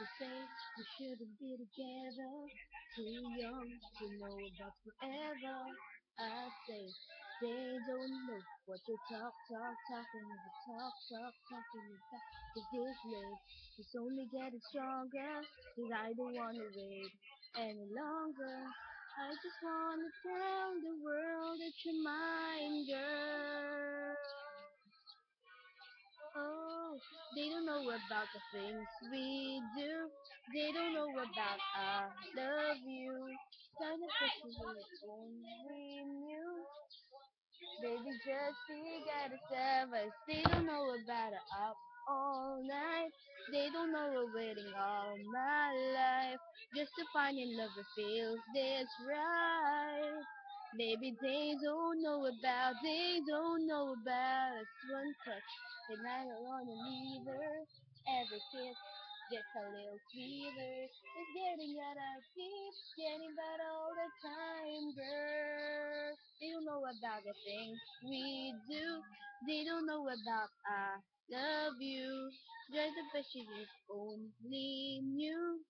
to say we shouldn't be together. Too young to know about forever. I say they don't know what you talking about. Talking about. 'Cause this love is only getting stronger. 'Cause I don't wanna wait any longer. I just wanna tell the world that you're mine, girl. Oh, they don't know about the things we do. They don't know about I love you. Kind of person only knew. Baby, just forget it, us. They don't know about it up all night. They don't know we're waiting all my life just to find a love that feels this right. Maybe they don't know about us. One touch, and I don't wanna leave her. Every kiss gets a little sweeter. It's getting out of deep, getting better all the time, girl. They don't know about the things we do. They don't know about I love you. Just the best you only knew.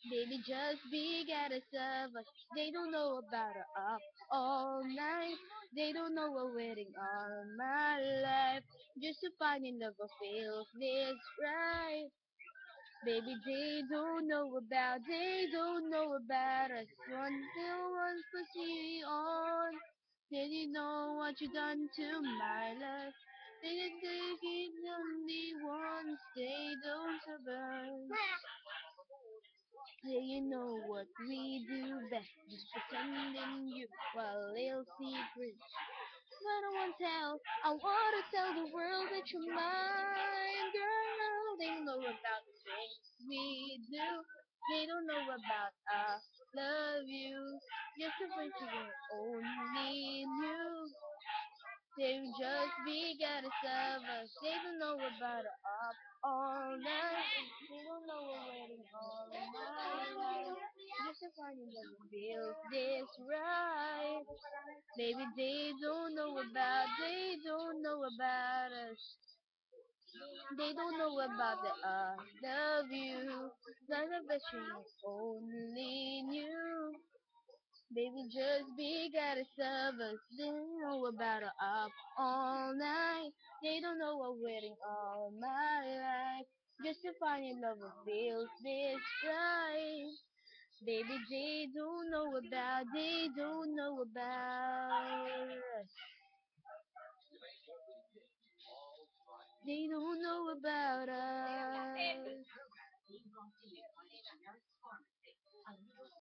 Baby, just be get us of us. They don't know about her up all night. They don't know we're waiting all my life just to find another feels this right. Baby, they don't know about us. One still wants to see on. They didn't know what you done to my life. They didn't think it only once. They don't survive. Yeah, you know what we do best, just pretending you while little secrets. I don't want to tell, I want to tell the world that you're mine, girl. They don't know about the things we do. They don't know about I love you. Just a bunch of them only knew. They would just be gotta serve us. They don't know about it up all night. They don't know we're waiting all night. Just to find you that feels this right. Maybe they don't know about us. They don't know about the I love you. None of the strings only knew. Baby, just be gotta serve us. They don't know about it up all night. They don't know we're waiting all my life just to find a love that feels this right. Baby, they don't know about us. They don't know about us.